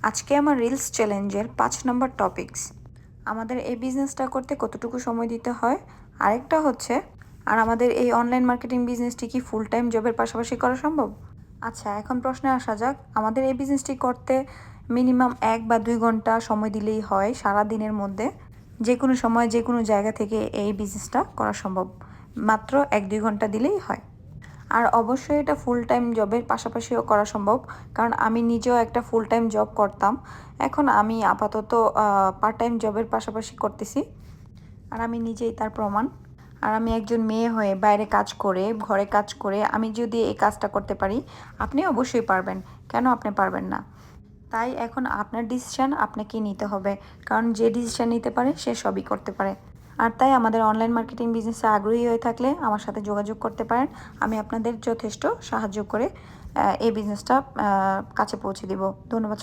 আজকে আমার রিলস চ্যালেঞ্জের 5 নম্বর টপিকস। আমাদের এই বিজনেসটা করতে কতটুকু সময় দিতে হয়, আরেকটা হচ্ছে আর আমাদের এই অনলাইন মার্কেটিং বিজনেসটি কি ফুল টাইম জবের পাশাপাশি করা সম্ভব? আচ্ছা, এখন প্রশ্নে আসা যাক। আমাদের এই বিজনেসটি করতে মিনিমাম 1 বা 2 ঘন্টা সময় দিলেই হয় সারা দিনের মধ্যে। যে কোনো সময় যে কোনো জায়গা থেকে এই বিজনেসটা করা সম্ভব, মাত্র 1-2 ঘন্টা দিলেই হয়। আর অবশ্যই এটা ফুল টাইম জবের পাশাপাশিও করা সম্ভব, কারণ আমি নিজেও একটা ফুল টাইম জব করতাম। এখন আমি আপাতত পার্ট টাইম জবের পাশাপাশি করতেছি, আর আমি নিজেই তার প্রমাণ। আর আমি একজন মেয়ে হয়ে বাইরে কাজ করে, ঘরে কাজ করে আমি যদি এই কাজটা করতে পারি, আপনি অবশ্যই পারবেন। কেন আপনি পারবেন না? তাই এখন আপনার ডিসিশান আপনাকেই নিতে হবে, কারণ যে ডিসিশান নিতে পারে সে সবই করতে পারে। আর তাই আমাদের অনলাইন মার্কেটিং বিজনেসে আগ্রহী হয়ে থাকলে আমার সাথে যোগাযোগ করতে পারেন। আমি আপনাদের যথেষ্ট সাহায্য করে এই বিজনেসটা কাছে পৌঁছে দিব। ধন্যবাদ।